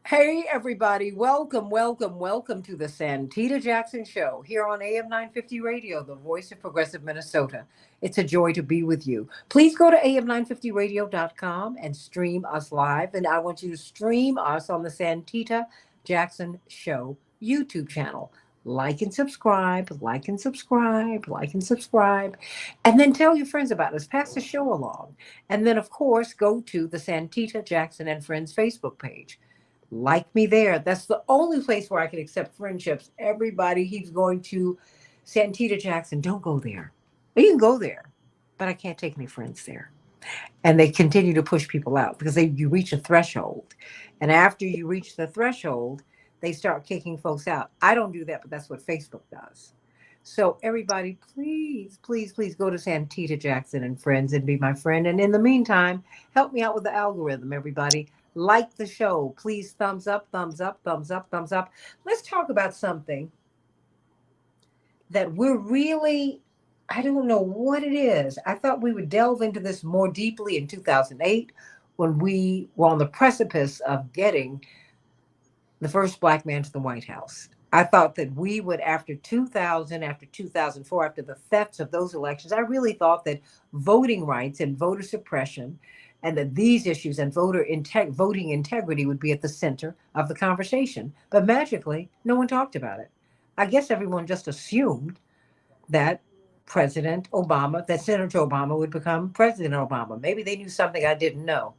Hey, everybody. Welcome to the Santita Jackson Show here on AM 950 Radio, the voice of progressive Minnesota. It's a joy to be with you. Please go to am950radio.com and stream us live. And I want you to stream us on the Santita Jackson Show YouTube channel. Like and subscribe, like and subscribe, like and subscribe. And then tell your friends about us. Pass the show along. And then, of course, go to the Santita Jackson and Friends Facebook page. Like me there. That's the only place where I can accept friendships. Everybody keeps going to Santita Jackson. Don't go there. You can go there, but I can't take any friends there. And they continue to push people out because you reach a threshold. And after you reach the threshold, they start kicking folks out. I don't do that, but that's what Facebook does. So everybody, please go to Santita Jackson and Friends and be my friend. And in the meantime, help me out with the algorithm, everybody. Like the show. Please thumbs up, thumbs up, thumbs up, thumbs up. Let's talk about something that we're really, I don't know what it is. I thought we would delve into this more deeply in 2008 when we were on the precipice of getting the first black man to the White House. I thought that we would, after 2000, after 2004, after the thefts of those elections, I really thought that voting rights and voter suppression and that these issues and voting integrity would be at the center of the conversation. But magically, no one talked about it. I guess everyone just assumed that President Obama, that Senator Obama would become President Obama. Maybe they knew something I didn't know.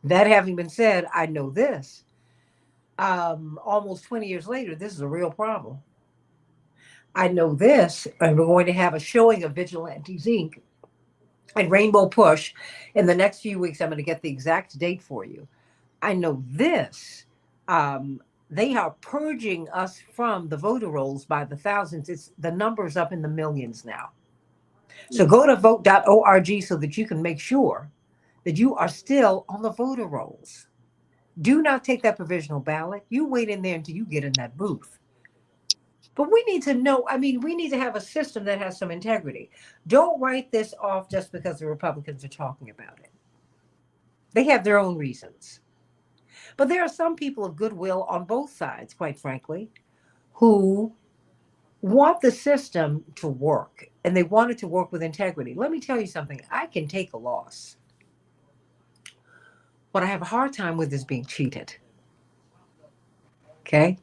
That having been said, I know this. Almost 20 years later, this is a real problem. I know this, and we're going to have a showing of Vigilantes Inc. and Rainbow Push in the next few weeks. I'm going to get the exact date for you. I know this. They are purging us from the voter rolls by the thousands. It's the numbers up in the millions now. So go to vote.org so that you can make sure that you are still on the voter rolls. Do not take that provisional ballot. You wait in there until you get in that booth. But we need to know, we need to have a system that has some integrity. Don't write this off just because the Republicans are talking about it. They have their own reasons. But there are some people of goodwill on both sides, quite frankly, who want the system to work, and they want it to work with integrity. Let me tell you something. I can take a loss. What I have a hard time with is being cheated. Okay?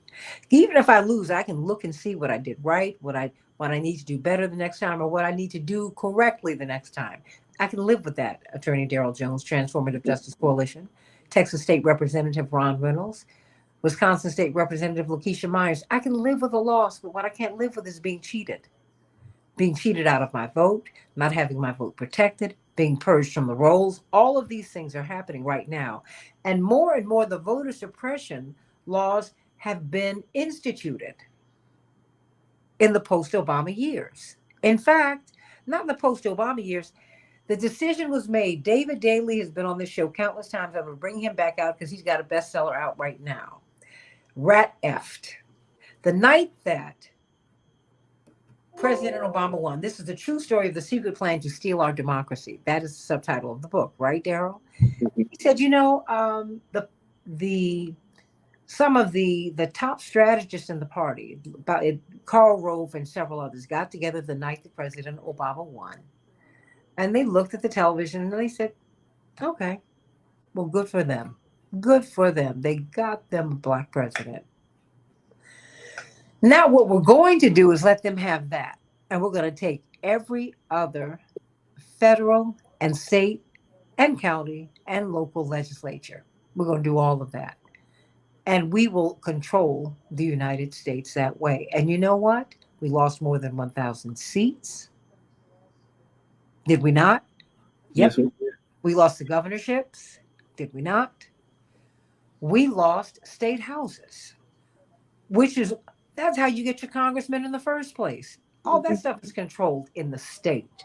Even if I lose, I can look and see what I did right, what I need to do better the next time, or what I need to do correctly the next time. I can live with that. Attorney Darrell Jones, Transformative Justice Coalition, Texas State Representative Ron Reynolds, Wisconsin State Representative Lakeisha Myers. I can live with a loss, but what I can't live with is being cheated. Being cheated out of my vote, not having my vote protected, being purged from the rolls. All of these things are happening right now. And more the voter suppression laws have been instituted in the post-Obama years. In fact, not in the post-Obama years. The decision was made. David Daley has been on this show countless times. I'm going to bring him back out because he's got a bestseller out right now. Rat effed. The night that President Obama won. This is the true story of the secret plan to steal our democracy. That is the subtitle of the book, right, Darrell? He said, some of the top strategists in the party, Karl Rove and several others, got together the night that President Obama won. And they looked at the television and they said, okay, well, good for them. Good for them. They got them a black president. Now what we're going to do is let them have that. And we're going to take every other federal and state and county and local legislature. We're going to do all of that. And we will control the United States that way. And you know what? We lost more than 1,000 seats. Did we not? Yep. Yes, We lost the governorships. Did we not? We lost state houses, that's how you get your congressmen in the first place. All that stuff is controlled in the state.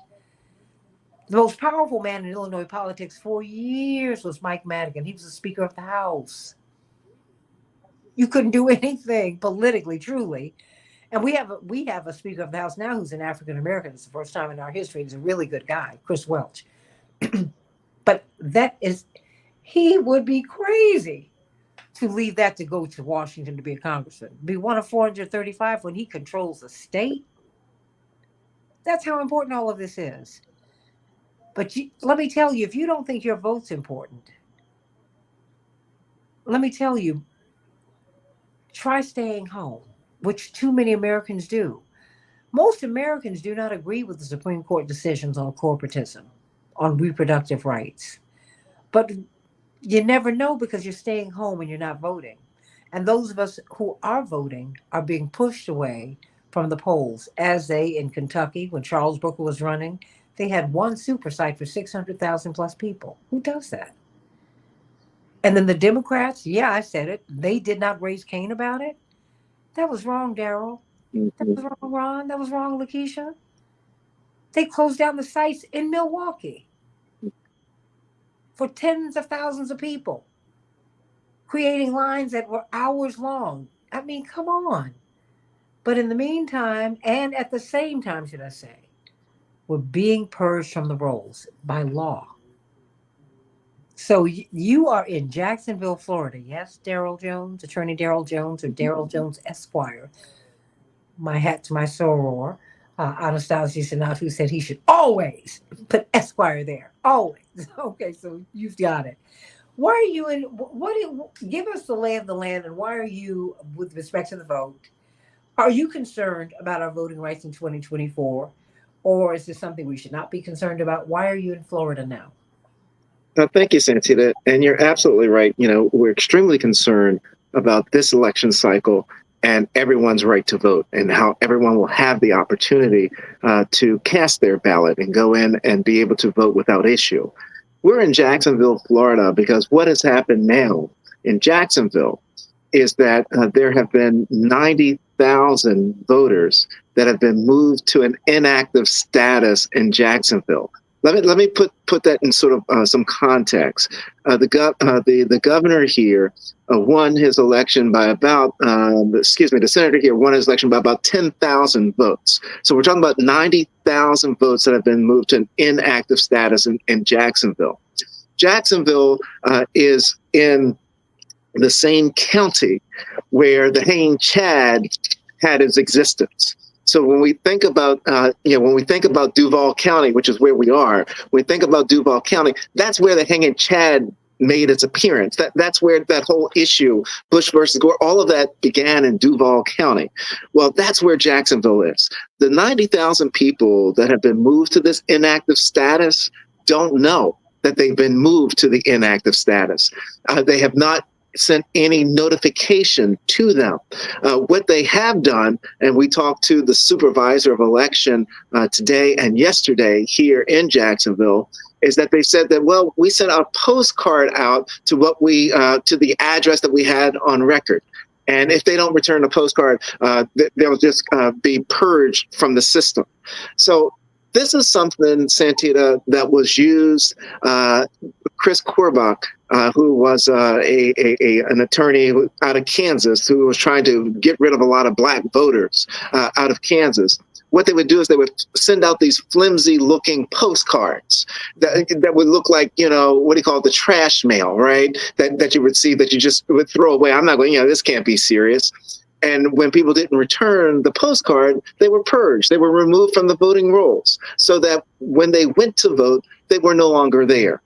The most powerful man in Illinois politics for years was Mike Madigan. He was the Speaker of the House. You couldn't do anything politically, truly. And we have a Speaker of the House now who's an African American. It's the first time in our history. He's a really good guy, Chris Welch. But he would be crazy to leave that to go to Washington to be a congressman. Be one of 435 when he controls the state. That's how important all of this is. But let me tell you, if you don't think your vote's important, let me tell you, try staying home, which too many Americans do. Most Americans do not agree with the Supreme Court decisions on corporatism, on reproductive rights. But you never know because you're staying home and you're not voting. And those of us who are voting are being pushed away from the polls, as they in Kentucky, when Charles Booker was running, they had one super site for 600,000 plus people. Who does that? And then the Democrats, yeah, I said it, they did not raise Cain about it. That was wrong, Daryl. That was wrong, Ron. That was wrong, Lakeisha. They closed down the sites in Milwaukee for tens of thousands of people, creating lines that were hours long. I mean, come on. But in the meantime, and at the same time, should I say, we're being purged from the rolls by law. So you are in Jacksonville, Florida. Yes, Daryl Jones, Attorney Daryl Jones, or Daryl Jones Esquire. My hat to my soror, Anastasia Sinat, who said he should always put Esquire there. Always. Okay, so you've got it. Why are you in? Give us the lay of the land, and why are you, with respect to the vote, are you concerned about our voting rights in 2024, or is this something we should not be concerned about? Why are you in Florida now? Thank you, Santita. And you're absolutely right. We're extremely concerned about this election cycle and everyone's right to vote, and how everyone will have the opportunity to cast their ballot and go in and be able to vote without issue. We're in Jacksonville, Florida, because what has happened now in Jacksonville is that there have been 90,000 voters that have been moved to an inactive status in Jacksonville. Let me put that in sort of some context. The governor here won his election by about the senator here won his election by about 10,000 votes. So we're talking about 90,000 votes that have been moved to an inactive status in Jacksonville. Jacksonville is in the same county where the Hanging Chad had its existence. So when we think about, Duval County, which is where we are, when we think about Duval County, that's where the Hanging Chad made its appearance. That's where that whole issue, Bush versus Gore, all of that began in Duval County. Well, that's where Jacksonville is. The 90,000 people that have been moved to this inactive status don't know that they've been moved to the inactive status. They have not sent any notification to them. What they have done, and we talked to the supervisor of election today and yesterday here in Jacksonville, is that they said that, well, we sent a postcard out to to the address that we had on record. And if they don't return the postcard, they'll just be purged from the system. So this is something, Santita, that was used. Chris Corbach, who was an attorney out of Kansas, who was trying to get rid of a lot of black voters out of Kansas. What they would do is they would send out these flimsy-looking postcards that would look like, what do you call it, the trash mail, right? That you would see that you just would throw away. I'm not going, this can't be serious. And when people didn't return the postcard, they were purged. They were removed from the voting rolls so that when they went to vote, they were no longer there.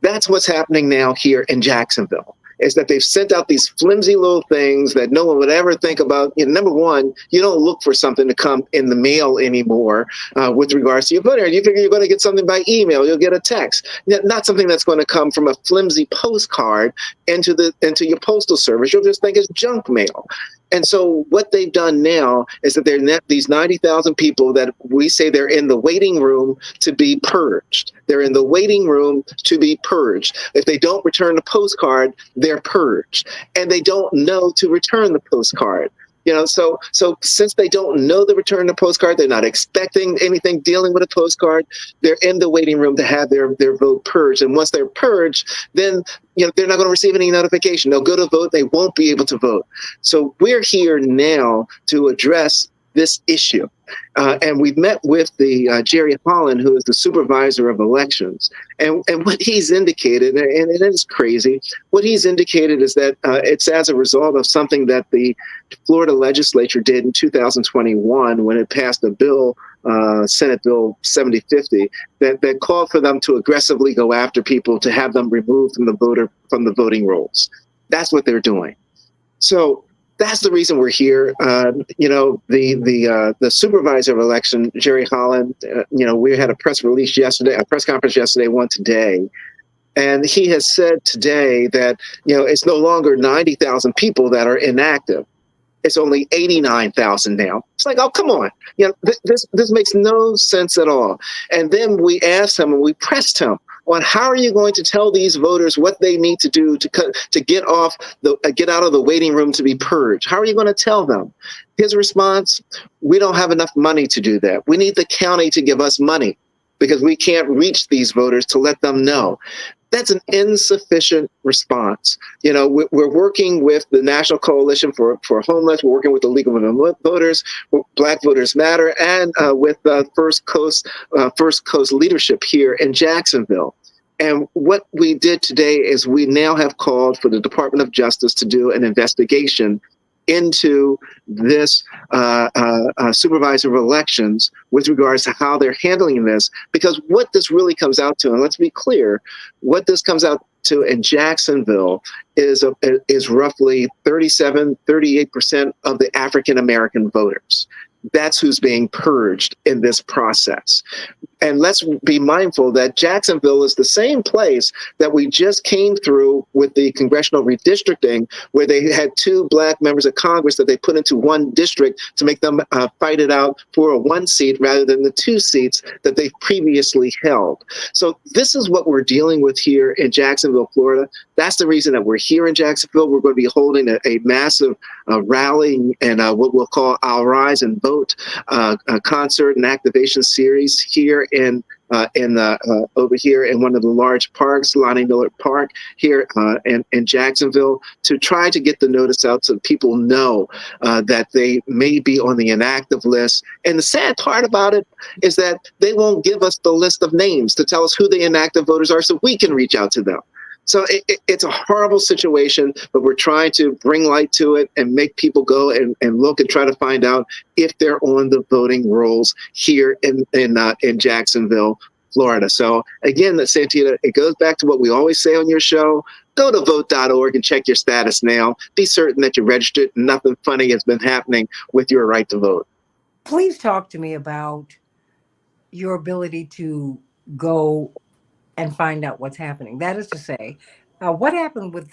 That's what's happening now here in Jacksonville, is that they've sent out these flimsy little things that no one would ever think about. Number one, you don't look for something to come in the mail anymore with regards to your voter. You figure you're going to get something by email. You'll get a text, not something that's going to come from a flimsy postcard into your postal service. You'll just think it's junk mail. And so what they've done now is that these 90,000 people that we say they're in the waiting room to be purged. They're in the waiting room to be purged. If they don't return the postcard, they're purged. And they don't know to return the postcard. So since they don't know the return of the postcard, they're not expecting anything dealing with a postcard, they're in the waiting room to have their vote purged. And once they're purged, then they're not going to receive any notification. They'll go to vote, they won't be able to vote. So we're here now to address this issue. And we've met with the Jerry Holland, who is the supervisor of elections. And what he's indicated, and it is crazy, what he's indicated is that it's as a result of something that the Florida legislature did in 2021 when it passed a bill, Senate Bill 7050, that called for them to aggressively go after people to have them removed from the voting rolls. That's what they're doing. So that's the reason we're here. The supervisor of election, Jerry Holland, we had a press conference yesterday, one today. And he has said today that, it's no longer 90,000 people that are inactive. It's only 89,000 now. It's like, oh, come on. This makes no sense at all. And then we asked him and we pressed him on how are you going to tell these voters what they need to do to get out of the waiting room to be purged? How are you going to tell them? His response, we don't have enough money to do that. We need the county to give us money because we can't reach these voters to let them know. That's an insufficient response. We're working with the National Coalition for Homeless. We're working with the League of Women Voters, Black Voters Matter, and with First Coast leadership here in Jacksonville. And what we did today is we now have called for the Department of Justice to do an investigation into this supervisor of elections with regards to how they're handling this, because what this really comes out to, and let's be clear, what this comes out to in Jacksonville is roughly 38% of the African American voters. That's who's being purged in this process. And let's be mindful that Jacksonville is the same place that we just came through with the congressional redistricting, where they had 2 Black members of Congress that they put into one district to make them fight it out for a 1 seat rather than the 2 seats that they previously held. So this is what we're dealing with here in Jacksonville, Florida. That's the reason that we're here in Jacksonville. We're going to be holding a massive rally and what we'll call I'll Rise and Vote concert and activation series here over here in one of the large parks, Lonnie Miller Park here in Jacksonville, to try to get the notice out so people know that they may be on the inactive list. And the sad part about it is that they won't give us the list of names to tell us who the inactive voters are so we can reach out to them. So it's a horrible situation, but we're trying to bring light to it and make people go and look and try to find out if they're on the voting rolls here in Jacksonville, Florida. So again, Santita, it goes back to what we always say on your show. Go to vote.org and check your status now. Be certain that you're registered. Nothing funny has been happening with your right to vote. Please talk to me about your ability to go and find out what's happening. That is to say, what happened with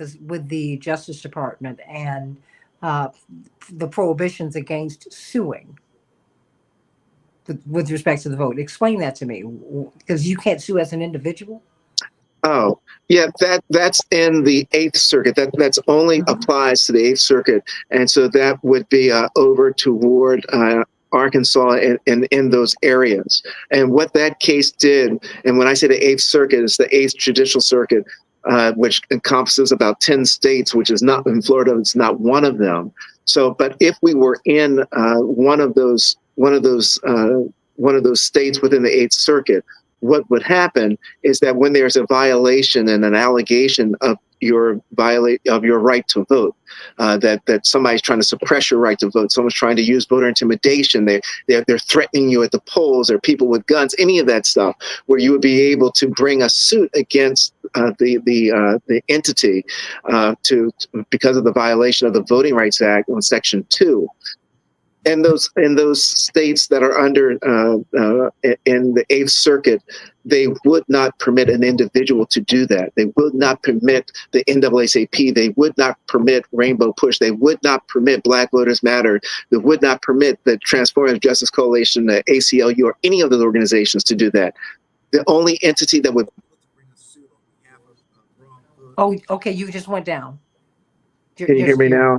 the Justice Department and the prohibitions against suing with respect to the vote? Explain that to me, because you can't sue as an individual. Oh, yeah, that's in the Eighth Circuit. That's only applies to the Eighth Circuit, and so that would be over toward Arkansas and in those areas. And what that case did, and when I say the Eighth Circuit, it's the Eighth Judicial Circuit, which encompasses about 10 states, which is not in Florida. It's not one of them. So, but if we were in one of those states within the Eighth Circuit, what would happen is that when there's a violation and an allegation of your right to vote, that somebody's trying to suppress your right to vote, someone's trying to use voter intimidation, they're threatening you at the polls, or people with guns, any of that stuff, where you would be able to bring a suit against the entity because of the violation of the Voting Rights Act on Section 2. In those states that are under in the Eighth Circuit, they would not permit an individual to do that. They would not permit the NAACP. They would not permit Rainbow Push. They would not permit Black Voters Matter. They would not permit the Transformative Justice Coalition, the ACLU, or any of those organizations to do that. The only entity that would bring a suit on behalf of wrong voters. Oh, okay. You just went down. Can you hear me now?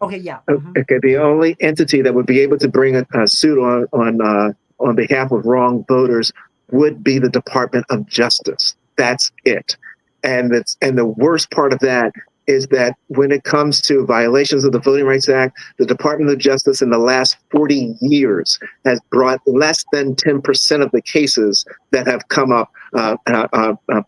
Okay, yeah. Okay, the only entity that would be able to bring a suit on behalf of wrong voters would be the Department of Justice. That's it. And the worst part of that is that when it comes to violations of the Voting Rights Act, the Department of Justice in the last 40 years has brought less than 10% of the cases that have come up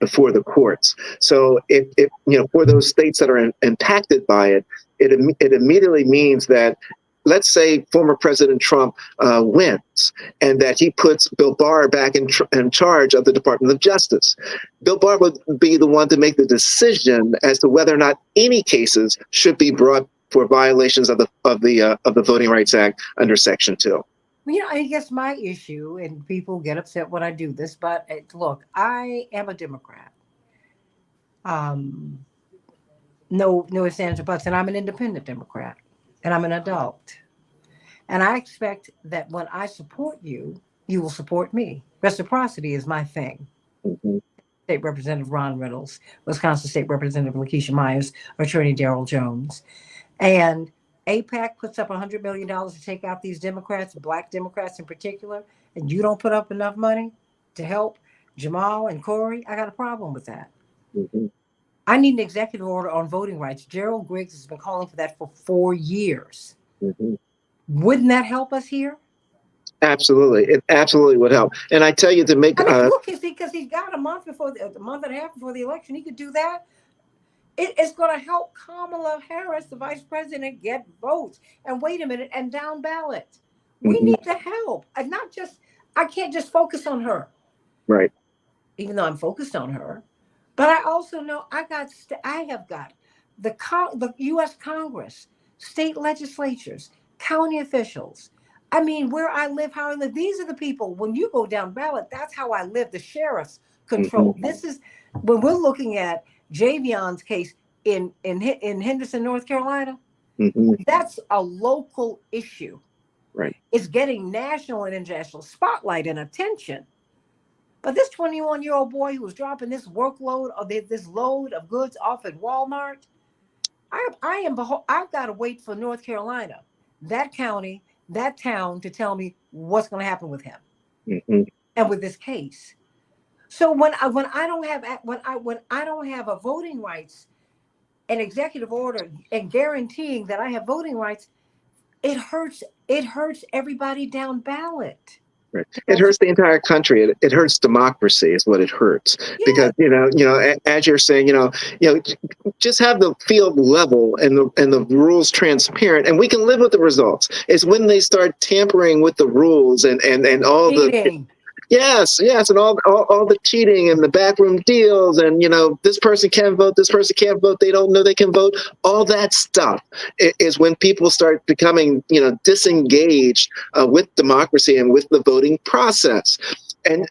before the courts. So, if for those states that are impacted by it, it immediately means that, let's say former President Trump wins, and that he puts Bill Barr back in charge of the Department of Justice. Bill Barr would be the one to make the decision as to whether or not any cases should be brought for violations of the Voting Rights Act under Section 2. I guess my issue, and people get upset when I do this, but look, I am a Democrat. Um, no ifs, ands, or buts, and I'm an independent Democrat, and I'm an adult. And I expect that when I support you, you will support me. Reciprocity is my thing. Mm-hmm. State Representative Ron Reynolds, Wisconsin State Representative Lakeisha Myers, Attorney Daryl Jones. And AIPAC puts up $100 million to take out these Democrats, Black Democrats in particular, and you don't put up enough money to help Jamal and Corey. I got a problem with that. Mm-hmm. I need an executive order on voting rights. Gerald Griggs has been calling for that for 4 years. Mm-hmm. Wouldn't that help us here? Absolutely, it absolutely would help. And I tell you to make. I mean, look, because he's got a month a month and a half before the election, he could do that. It's going to help Kamala Harris, the vice president, get votes. And wait a minute, and down ballot. We Mm-hmm. need the help, and not just. I can't just focus on her, Right. even though I'm focused on her. But I also know I have got the U.S. Congress, state legislatures, county officials. I mean, where I live, how I live. These are the people. When you go down ballot, that's how I live. The sheriffs control. Mm-hmm. This is when we're looking at Javion's case in Henderson, North Carolina. Mm-hmm. That's a local issue. Right. It's getting national and international spotlight and attention. But this 21-year-old boy who was dropping this workload or this load of goods off at Walmart, I've got to wait for North Carolina, that county, that town, to tell me what's going to happen with him Mm-hmm. and with this case. So when I don't have a voting rights, an executive order, and guaranteeing that I have voting rights, it hurts. It hurts everybody down ballot. Right. It hurts the entire country. It hurts democracy is what it hurts. Yeah. Because as you're saying, just have the field level and the rules transparent, and we can live with the results. It's when they start tampering with the rules and all Cheating. Yes, and all the cheating and the backroom deals, and this person can vote, this person can't vote, they don't know they can vote. All that stuff is when people start becoming disengaged with democracy and with the voting process. And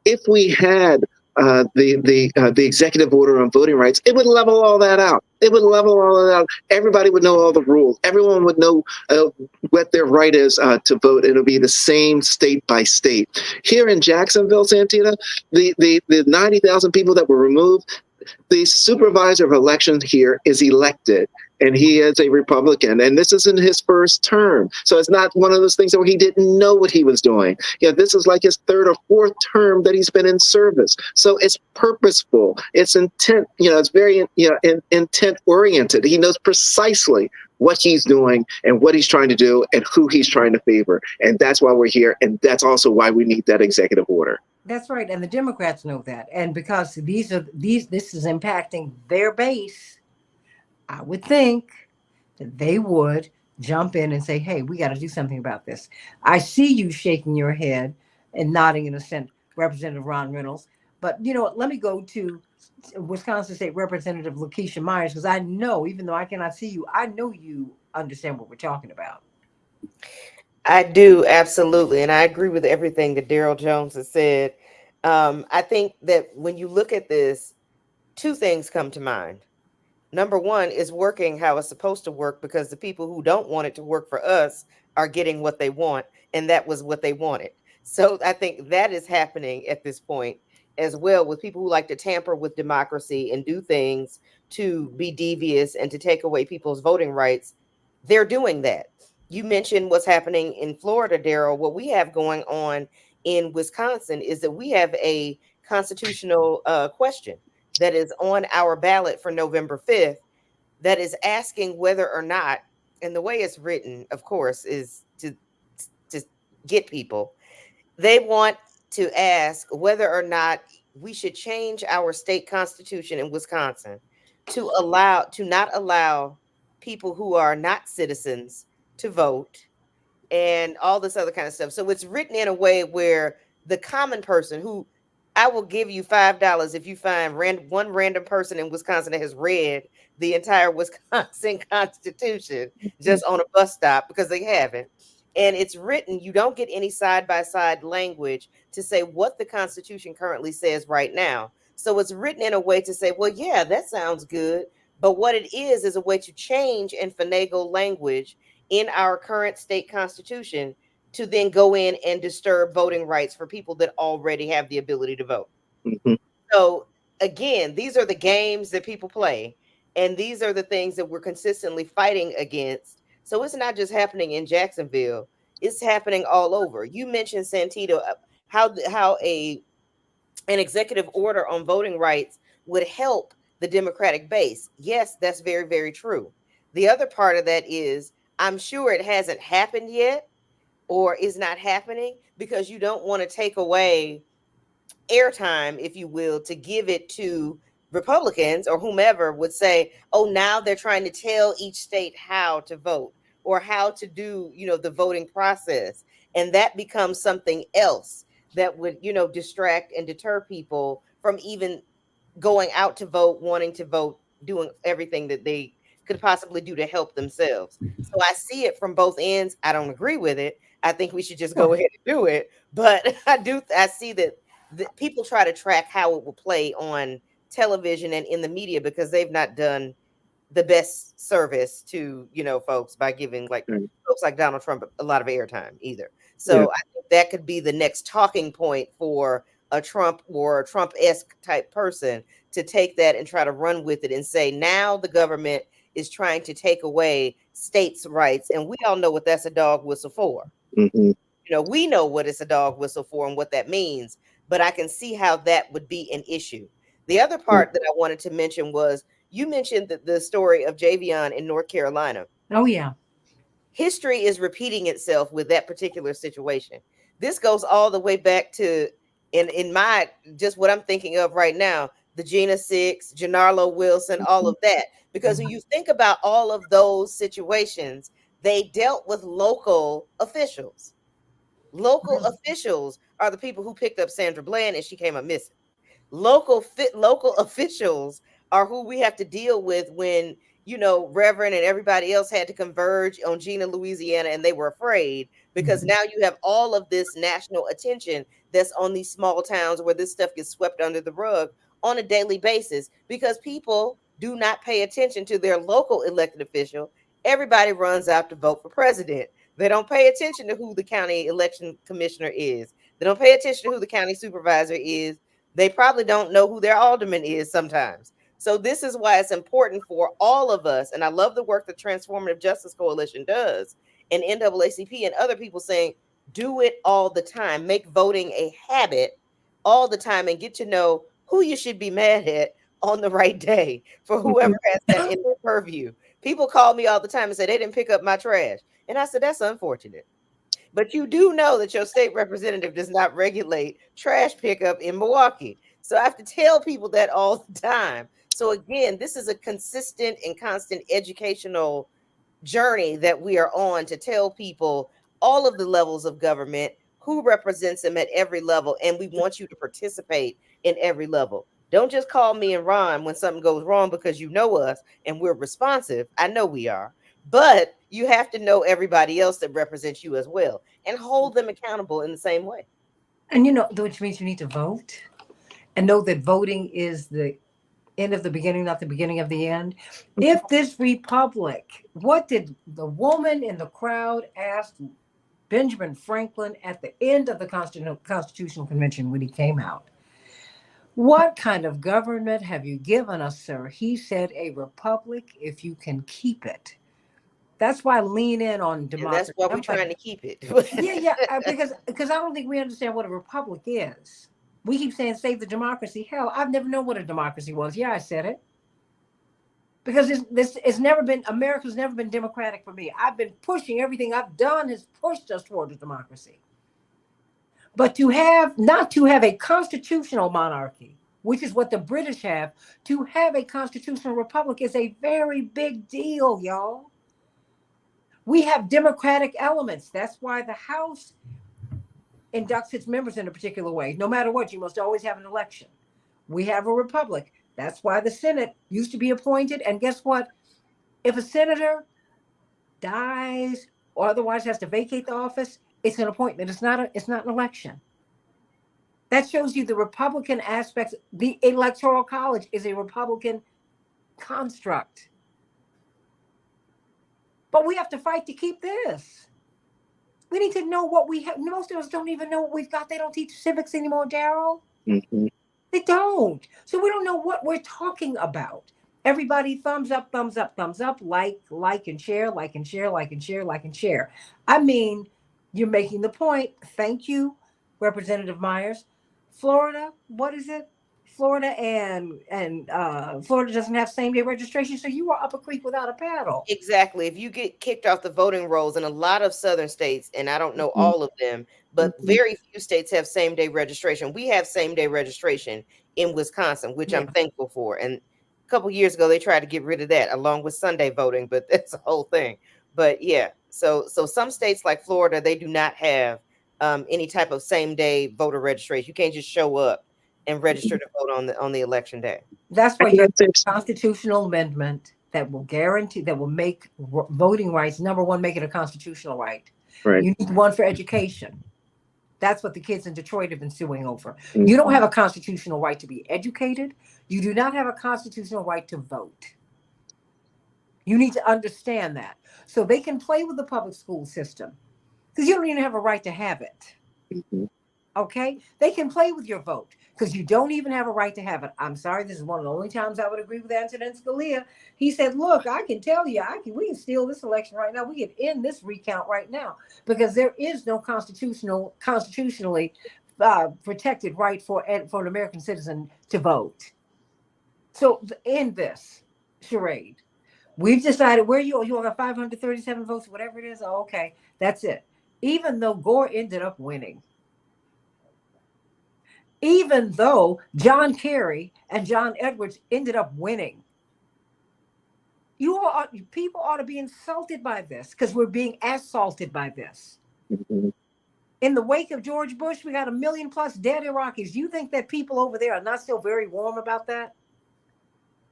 if we had the executive order on voting rights, it would level all that out. It would level all of that out. Everybody would know all the rules. Everyone would know what their right is to vote. It'll be the same state by state. Here in Jacksonville, Santita, the 90,000 people that were removed, the supervisor of elections here is elected, and he is a Republican, and this isn't his first term. So it's not one of those things where he didn't know what he was doing. This is like his third or fourth term that he's been in service. So it's purposeful. It's intent. It's very intent oriented. He knows precisely what he's doing and what he's trying to do and who he's trying to favor. And that's why we're here. And that's also why we need that executive order. That's right. And the Democrats know that. And because this is impacting their base, I would think that they would jump in and say, hey, we got to do something about this. I see you shaking your head and nodding in assent, Representative Ron Reynolds. But you know what? Let me go to Wisconsin State Representative Lakeisha Myers, because I know, even though I cannot see you, I know you understand what we're talking about. I do, absolutely. And I agree with everything that Daryl Jones has said. I think that when you look at this, two things come to mind. Number one is working how it's supposed to work, because the people who don't want it to work for us are getting what they want. And that was what they wanted. So I think that is happening at this point as well, with people who like to tamper with democracy and do things to be devious and to take away people's voting rights. They're doing that. You mentioned what's happening in Florida, Daryl. What we have going on in Wisconsin is that we have a constitutional question. that is on our ballot for November 5th that is asking whether or not, and the way it's written, of course, is to get people. They want to ask whether or not we should change our state constitution in Wisconsin to not allow people who are not citizens to vote and all this other kind of stuff. So it's written in a way where the common person who I will give you $5 if you find one random person in Wisconsin that has read the entire Wisconsin Constitution just on a bus stop because they haven't. And it's written, you don't get any side by side language to say what the Constitution currently says right now. So it's written in a way to say, well, yeah, that sounds good. But what it is a way to change and finagle language in our current state constitution to then go in and disturb voting rights for people that already have the ability to vote. Mhm. So again, these are the games that people play, and these are the things that we're consistently fighting against. So it's not just happening in Jacksonville; it's happening all over. You mentioned Santita, how an executive order on voting rights would help the Democratic base. Yes, that's very, very true. The other part of that is I'm sure it hasn't happened yet or is not happening because you don't want to take away airtime, if you will, to give it to Republicans or whomever would say, oh, now they're trying to tell each state how to vote or how to do, the voting process. And that becomes something else that would, distract and deter people from even going out to vote, wanting to vote, doing everything that they could possibly do to help themselves. So I see it from both ends. I don't agree with it. I think we should just go ahead and do it. But I see that people try to track how it will play on television and in the media because they've not done the best service to folks by giving like Right. folks like Donald Trump a lot of airtime either. Yeah. So I think that could be the next talking point for a Trump or a Trump-esque type person to take that and try to run with it and say now the government is trying to take away states' rights, and we all know what that's a dog whistle for. Mhm. We know what it's a dog whistle for and what that means, but I can see how that would be an issue. The other Right. part that I wanted to mention was you mentioned the story of Javion in North Carolina. Oh, yeah. History is repeating itself with that particular situation. This goes all the way back to in my just what I'm thinking of right now, the Gina Six, Gennaro Wilson, all of that. Because when you think about all of those situations, they dealt with local officials. Local officials are the people who picked up Sandra Bland and she came up missing. Local officials are who we have to deal with when Reverend and everybody else had to converge on Gina, Louisiana, and they were afraid because now you have all of this national attention that's on these small towns where this stuff gets swept under the rug on a daily basis because people do not pay attention to their local elected official. Everybody runs out to vote for president. They don't pay attention to who the county election commissioner is. They don't pay attention to who the county supervisor is. They probably don't know who their alderman is sometimes. So this is why it's important for all of us. And I love the work the Transformative Justice Coalition does and NAACP and other people saying, do it all the time. Make voting a habit all the time and get to know who you should be mad at on the right day for whoever Mhm. has that in their purview. People call me all the time and say they didn't pick up my trash. And I said, that's unfortunate. But you do know that your state representative does not regulate trash pickup in Milwaukee. So I have to tell people that all the time. So again, this is a consistent and constant educational journey that we are on to tell people all of the levels of government, who represents them at every level, and we want you to participate in every level. Don't just call me and Ron when something goes wrong because you know us and we're responsive. I know we are, but you have to know everybody else that represents you as well and hold them accountable in the same way. And which means you need to vote and know that voting is the end of the beginning, not the beginning of the end. If this republic, what did the woman in the crowd ask Benjamin Franklin at the end of the Constitutional Convention when he came out? What kind of government have you given us, sir? He said, a republic if you can keep it. That's why I lean in on And that's democracy. why we're I'm like, trying to keep it. yeah, yeah, because I don't think we understand what a republic is. We keep saying save the democracy. Hell, I've never known what a democracy was. Yeah, I said it. Because it's never been, America's never been democratic for me. I've been pushing, everything I've done has pushed us toward a democracy. But not to have a constitutional monarchy, which is what the British have, to have a constitutional republic is a very big deal, y'all. We have democratic elements. That's why the House inducts its members in a particular way. No matter what, you must always have an election. We have a republic. That's why the Senate used to be appointed. And guess what? If a senator dies or otherwise has to vacate the office, it's an appointment. It's not an election. That shows you the Republican aspects. The Electoral College is a Republican construct. But we have to fight to keep this. We need to know what we have. Most of us don't even know what we've got. They don't teach civics anymore, Daryl. Mm-hmm. They don't. So we don't know what we're talking about. Everybody thumbs up, thumbs up, thumbs up, like and share, like and share, like and share, like and share. I mean, you're making the point. Thank you, Representative Myers. Florida, what is it? Florida and Florida doesn't have same day registration, so you are up a creek without a paddle. Exactly. If you get kicked off the voting rolls in a lot of southern states, and I don't know all of them, but very few states have same day registration. We have same day registration in Wisconsin, which I'm thankful for. And a couple years ago, they tried to get rid of that along with Sunday voting, but that's a whole thing. But yeah, so some states like Florida, they do not have any type of same day voter registration. You can't just show up and register to vote on the election day. That's why you have a constitutional amendment that will guarantee, that will make voting rights, number one, make it a constitutional right. Right. You need one for education. That's what the kids in Detroit have been suing over. You don't have a constitutional right to be educated. You do not have a constitutional right to vote. You need to understand that. So they can play with the public school system because you don't even have a right to have it. Mm-hmm. Okay? They can play with your vote because you don't even have a right to have it. I'm sorry, this is one of the only times I would agree with Antonin Scalia. He said, look, I can tell you, we can steal this election right now. We can end this recount right now because there is no constitutionally protected right for an American citizen to vote. So end this charade. We've decided where you got 537 votes, whatever it is. Oh, okay, that's it. Even though Gore ended up winning. Even though John Kerry and John Edwards ended up winning. People ought to be insulted by this because we're being assaulted by this. Mm-hmm. In the wake of George Bush, we got 1 million plus dead Iraqis. You think that people over there are not still very warm about that?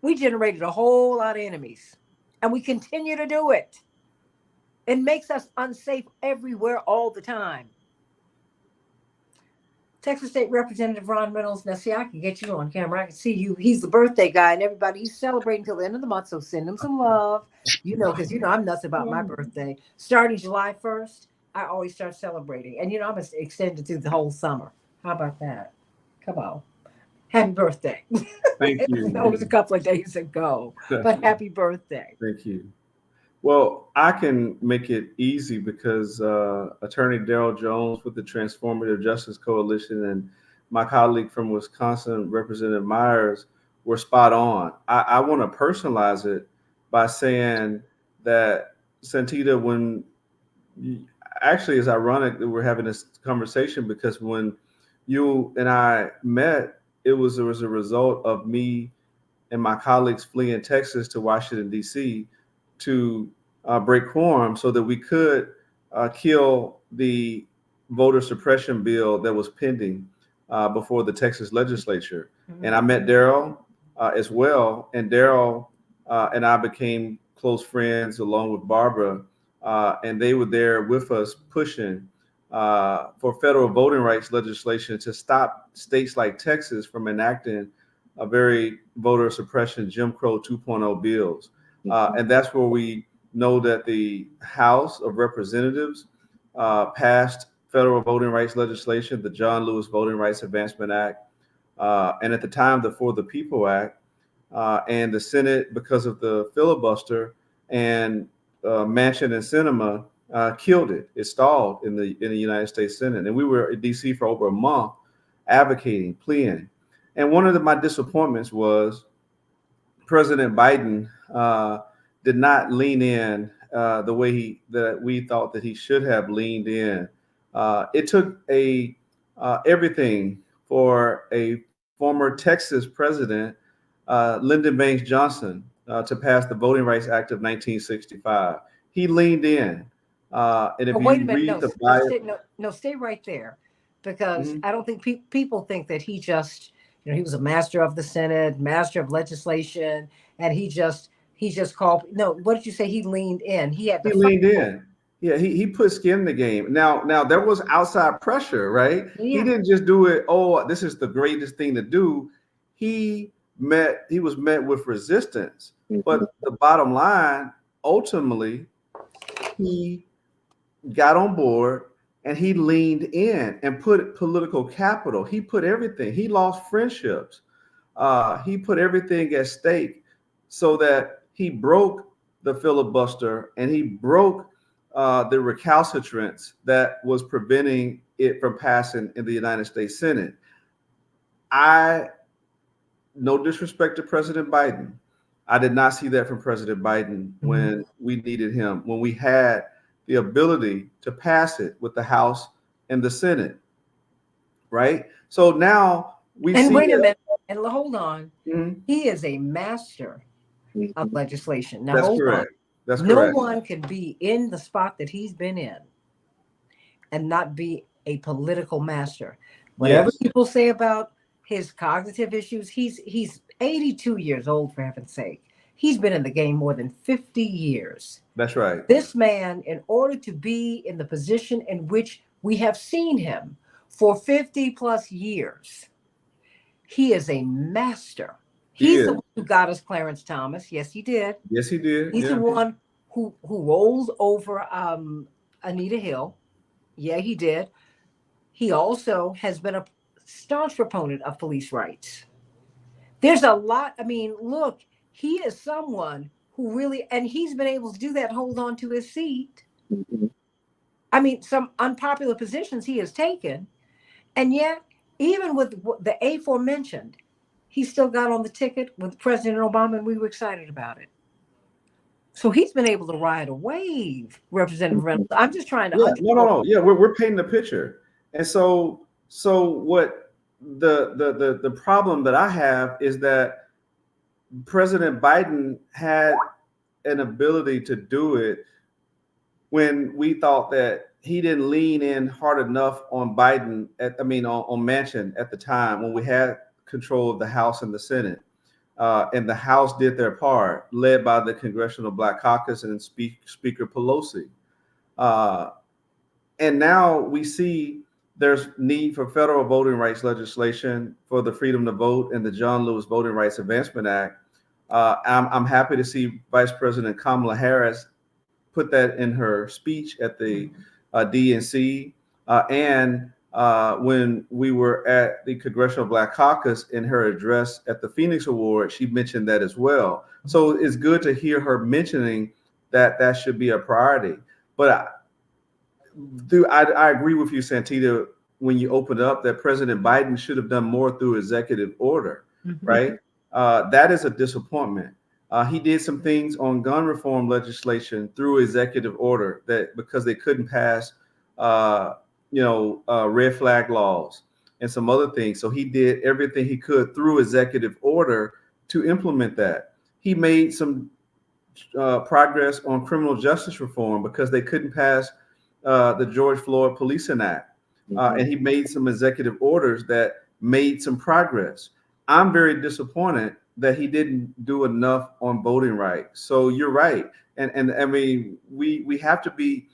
We generated a whole lot of enemies, and we continue to do it. It makes us unsafe everywhere all the time. Texas State Representative Ron Reynolds. Now, see, I can get you on camera. I can see you. He's the birthday guy, and everybody, he's celebrating till the end of the month, so send him some love. Because I'm nuts about my birthday. Starting July 1st, I always start celebrating. And, I'm going to extend it through the whole summer. How about that? Come on. Happy birthday. Thank you. That was a couple of days ago, but happy birthday. Thank you. Well, I can make it easy because Attorney Daryl Jones with the Transformative Justice Coalition and my colleague from Wisconsin, Representative Myers, were spot on. I want to personalize it by saying that, Santita, actually, it's ironic that we're having this conversation because when you and I met, it was a result of me and my colleagues fleeing Texas to Washington, D.C. to break quorum so that we could kill the voter suppression bill that was pending before the Texas legislature. Mm-hmm. And I met Daryl as well. And Daryl and I became close friends along with Barbara. And they were there with us pushing for federal voting rights legislation to stop states like Texas from enacting a very voter suppression Jim Crow 2.0 bills. And that's where we know that the House of Representatives passed federal voting rights legislation, the John Lewis Voting Rights Advancement Act, and at the time, the For the People Act, and the Senate, because of the filibuster and Manchin and Sinema, killed it. It stalled in the United States Senate. And we were in D.C. for over a month advocating, pleading. And one of my disappointments was President Biden did not lean in the way that we thought that he should have leaned in. It took everything for a former Texas president, Lyndon Baines Johnson, to pass the Voting Rights Act of 1965. He leaned in. And if But wait a you minute, read the stay right there, because Mhm. I don't think people think that he just, he was a master of the Senate, master of legislation, and he just called. No, what did you say? He leaned in. He had the He first. leaned in. Yeah, he put skin in the game. Now there was outside pressure, right? He Yeah. didn't just do it, oh, this is the greatest thing to do. He was met with resistance. But the bottom line, ultimately, he got on board and he leaned in and put political capital. He put everything. He lost friendships. He put everything at stake so that he broke the filibuster and he broke the recalcitrance that was preventing it from passing in the United States Senate. No disrespect to President Biden, I did not see that from President Biden when we needed him, when we had the ability to pass it with the House and the Senate, right? So now we And see wait a that. minute, and hold on. Mhm. He is a master of legislation. Now That's hold on. correct. That's No correct. one can be in the spot that he's been in and not be a political master. Whatever Yes, people say about his cognitive issues, he's 82 years old, for heaven's sake. He's been in the game more than 50 years. that's right. This man, in order to be in the position in which we have seen him for 50 plus years, he is a master. He He's the is. one who got us Clarence Thomas. Yes, he did. Yes, he did. He's the Yeah. one who rolls over Anita Hill. Yeah, he did. He also has been a staunch proponent of police rights. There's a lot. I mean, look, he is someone who really, and he's been able to do that, hold on to his seat. I mean, some unpopular positions he has taken. And yet, even with the aforementioned, he still got on the ticket with President Obama, and we were excited about it. So he's been able to ride a wave, Representative Reynolds. I'm just trying to Yeah. understand. No. Yeah, we're painting the picture. And so what the problem that I have is that President Biden had an ability to do it when we thought that he didn't lean in hard enough on Biden on Manchin at the time when we had control of the House and the Senate. And the House did their part, led by the Congressional Black Caucus and Speaker Pelosi. And now we see there's need for federal voting rights legislation for the Freedom to Vote and the John Lewis Voting Rights Advancement Act. I'm happy to see Vice President Kamala Harris put that in her speech at the DNC. And when we were at the Congressional Black Caucus in her address at the Phoenix Award, she mentioned that as well. So it's good to hear her mentioning that that should be a priority. But I agree with you, Santita, when you opened up that President Biden should have done more through executive order, right? That is a disappointment. He did some things on gun reform legislation through executive order that because they couldn't pass, red flag laws and some other things. So he did everything he could through executive order to implement that. He made some progress on criminal justice reform because they couldn't pass the George Floyd Policing Act. And he made some executive orders that made some progress. I'm very disappointed that he didn't do enough on voting rights. So you're right. And I mean, we have to be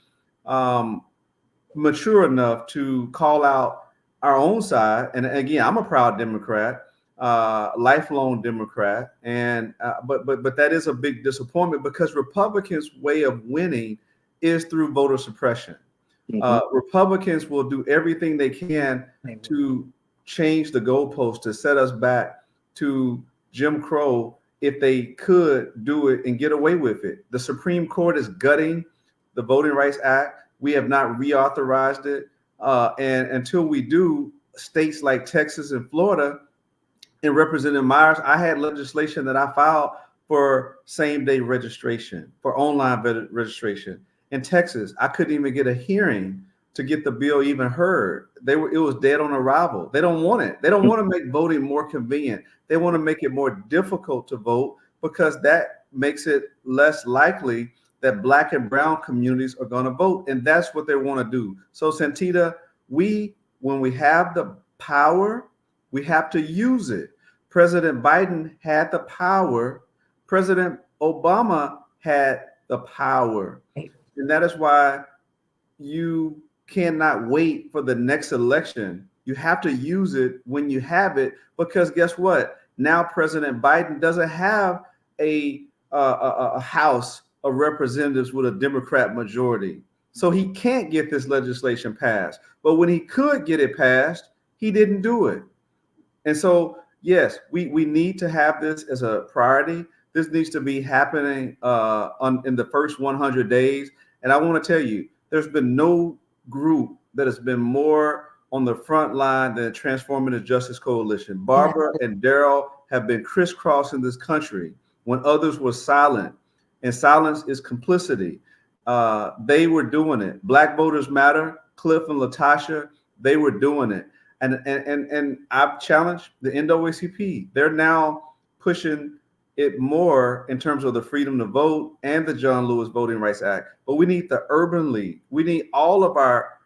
mature enough to call out our own side. And again, I'm a proud Democrat, lifelong Democrat. And but that is a big disappointment because Republicans' way of winning is through voter suppression. Republicans will do everything they can to change the goalpost to set us back to Jim Crow if they could do it and get away with it. The Supreme Court is gutting the Voting Rights Act. We have not reauthorized it. And until we do, states like Texas and Florida, and Representative Myers, I had legislation that I filed for same-day registration, for online registration. In Texas, I couldn't even get a hearing to get the bill even heard. It was dead on arrival. They don't want it. They don't want to make voting more convenient. They want to make it more difficult to vote because that makes it less likely that Black and brown communities are going to vote. And that's what they want to do. So Santita, when we have the power, we have to use it. President Biden had the power. President Obama had the power. And that is why you cannot wait for the next election. You have to use it when you have it, because guess what? Now President Biden doesn't have a House of Representatives with a Democrat majority. So he can't get this legislation passed. But when he could get it passed, he didn't do it. And so, yes, we need to have this as a priority. This needs to be happening in the first 100 days. And I want to tell you, there's been no group that has been more on the front line than the Transformative Justice Coalition. Barbara and Daryl have been crisscrossing this country when others were silent, and silence is complicity. They were doing it. Black Voters Matter, Cliff and Latasha, they were doing it. And I've challenged the NAACP. They're now pushing it more in terms of the freedom to vote and the John Lewis Voting Rights Act. But we need the Urban League. We need all of our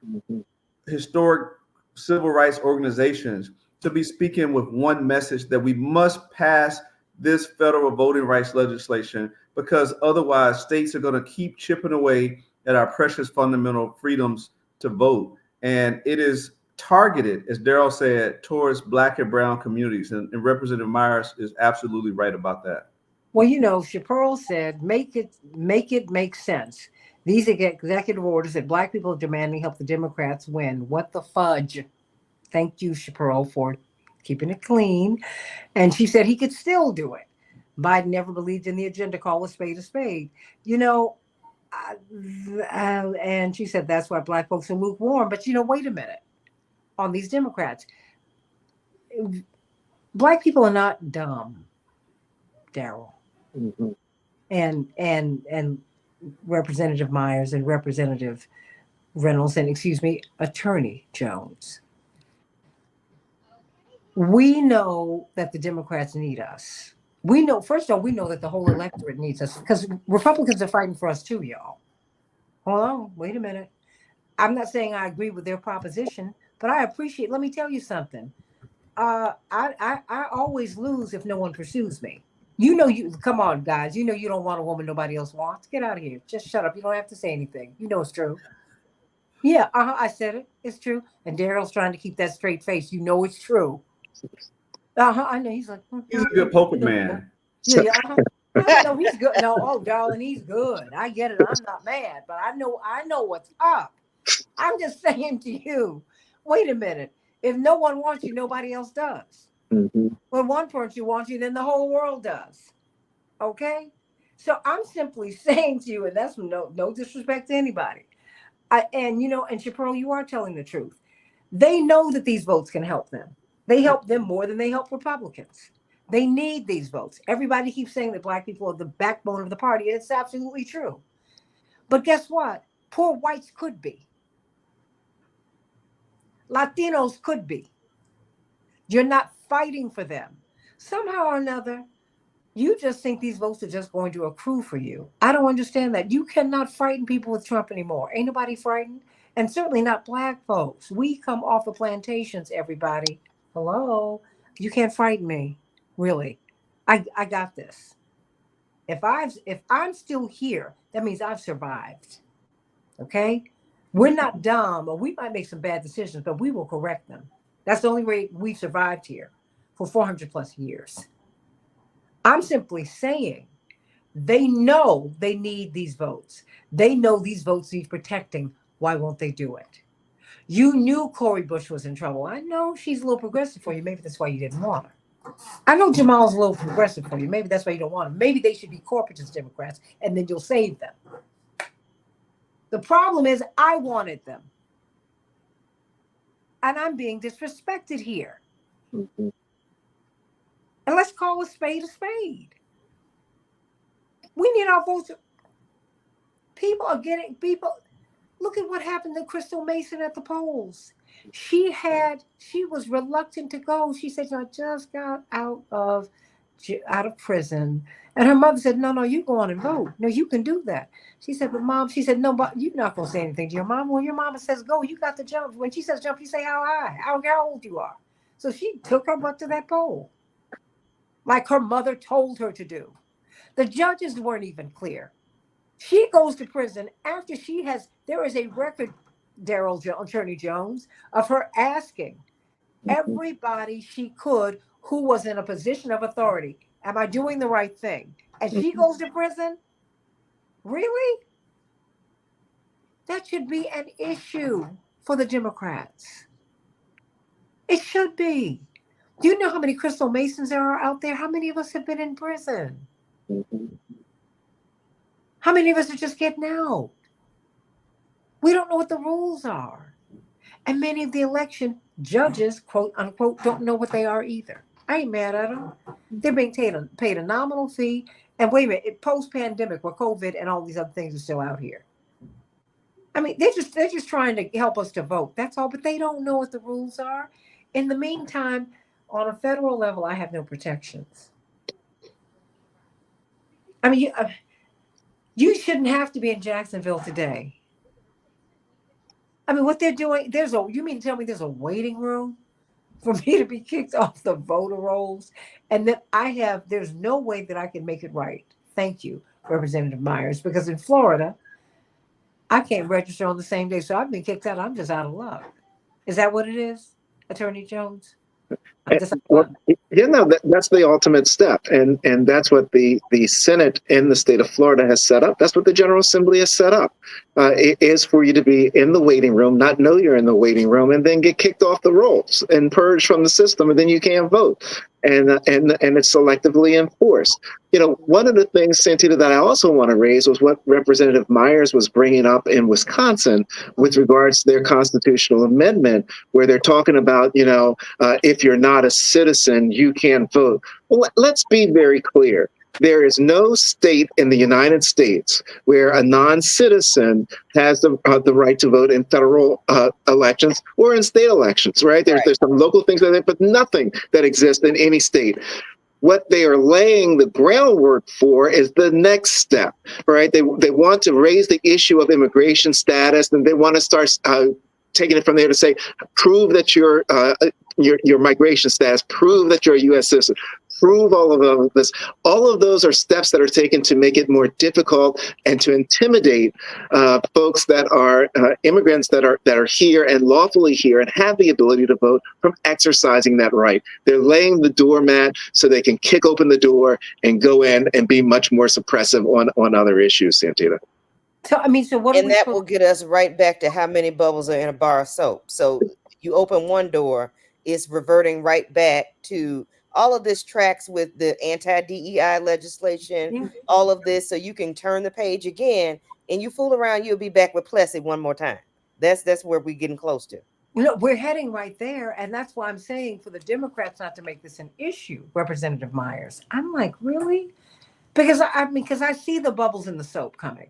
historic civil rights organizations to be speaking with one message, that we must pass this federal voting rights legislation, because otherwise states are going to keep chipping away at our precious fundamental freedoms to vote. And it is targeted, as Daryl said, towards Black and brown communities. And Representative Myers is absolutely right about that. Well, Chaparral said, make it make sense. These executive orders that Black people are demanding help the Democrats win. What the fudge? Thank you, Chaparral, for keeping it clean. And she said he could still do it. Biden never believed in the agenda. Call a spade a spade. And she said that's why Black folks are lukewarm. But wait a minute. On these Democrats, Black people are not dumb, Daryl. Mm-hmm. And Representative Myers and Representative Reynolds and Attorney Jones. We know that the Democrats need us. We know that the whole electorate needs us, because Republicans are fighting for us too, y'all. Hold on, wait a minute. I'm not saying I agree with their proposition, but I appreciate. Let me tell you something. I always lose if no one pursues me. Come on, guys. You don't want a woman nobody else wants. Get out of here. Just shut up. You don't have to say anything. It's true. Yeah, I said it. It's true. And Daryl's trying to keep that straight face. It's true. I know. He's like, he's a good poker man. Yeah. No, he's good. No, darling, he's good. I get it. I'm not mad, but I know what's up. I'm just saying to you, wait a minute. If no one wants you, nobody else does. Mm-hmm. When one person wants you, then the whole world does. Okay? So I'm simply saying to you, and that's no disrespect to anybody. And Chaparral, you are telling the truth. They know that these votes can help them. They help them more than they help Republicans. They need these votes. Everybody keeps saying that Black people are the backbone of the party. It's absolutely true. But guess what? Poor whites could be. Latinos could be. You're not fighting for them. Somehow or another, you just think these votes are just going to accrue for you. I don't understand that. You cannot frighten people with Trump anymore. Ain't nobody frightened. And certainly not Black folks. We come off the plantations, everybody. Hello? You can't frighten me. Really. I got this. If I'm still here, that means I've survived. Okay? We're not dumb, or we might make some bad decisions, but we will correct them. That's the only way we've survived here for 400 plus years. I'm simply saying they know they need these votes. They know these votes need protecting. Why won't they do it? You knew Cori Bush was in trouble. I know she's a little progressive for you. Maybe that's why you didn't want her. I know Jamal's a little progressive for you. Maybe that's why you don't want them. Maybe they should be corporatist Democrats, and then you'll save them. The problem is I wanted them. and I'm being disrespected here. Mhm. And let's call a spade a spade. We need our votes. People are getting people. Look at what happened to Crystal Mason at the polls. She was reluctant to go. She said, I just got out of prison. And her mother said, no, you go on and vote. No, you can do that. She said, but mom, she said, no, but you're not going to say anything to your mom. When your mama says go, you got to jump. When she says jump, you say how high, how old you are. So she took her butt to that poll, like her mother told her to do. The judges weren't even clear. She goes to prison after there is a record, Attorney Jones, of her asking Mhm. everybody she could who was in a position of authority, am I doing the right thing? And she goes to prison? Really? That should be an issue for the Democrats. It should be. Do you know how many Crystal Masons there are out there? How many of us have been in prison? Mhm. How many of us are just getting out? We don't know what the rules are. And many of the election judges, quote unquote, don't know what they are either. I ain't mad at them. They're being paid a nominal fee. And wait a minute, post-pandemic, where COVID and all these other things are still out here. I mean, they're just trying to help us to vote. That's all. But they don't know what the rules are. In the meantime, on a federal level, I have no protections. I mean, you shouldn't have to be in Jacksonville today. I mean, what they're doing, you mean to tell me there's a waiting room for me to be kicked off the voter rolls? And that there's no way that I can make it right. Thank you, Representative Myers, because in Florida, I can't register on the same day. So I've been kicked out. I'm just out of luck. Is that what it is, Attorney Jones? I'm just out of Well, luck. that's the ultimate step, and that's what the Senate in the state of Florida has set up. That's what the General Assembly has set up. It is for you to be in the waiting room, not know you're in the waiting room, and then get kicked off the rolls and purged from the system, and then you can't vote, and it's selectively enforced. One of the things, Santita, that I also want to raise was what Representative Myers was bringing up in Wisconsin with regards to their constitutional amendment, where they're talking about, if you're not a citizen, you can't vote. Well, let's be very clear. There is no state in the United States where a non-citizen has the right to vote in federal elections or in state elections, right? There's some local things like that, but nothing that exists in any state. What they are laying the groundwork for is the next step, right? They want to raise the issue of immigration status, and they want to start taking it from there to say, prove that your migration status, prove that you're a U.S. citizen, prove all of this. All of those are steps that are taken to make it more difficult and to intimidate folks that are immigrants that are here and lawfully here and have the ability to vote from exercising that right. They're laying the doormat so they can kick open the door and go in and be much more suppressive on other issues, Santita. So, I mean, so what And that will get us right back to how many bubbles are in a bar of soap. So you open one door, it's reverting right back to all of this tracks with the anti-DEI legislation, all of this. So you can turn the page again and you fool around, you'll be back with Plessy one more time. That's where we're getting close to. We're heading right there. And that's why I'm saying for the Democrats not to make this an issue, Representative Myers. I'm like, really? Because I see the bubbles in the soap coming.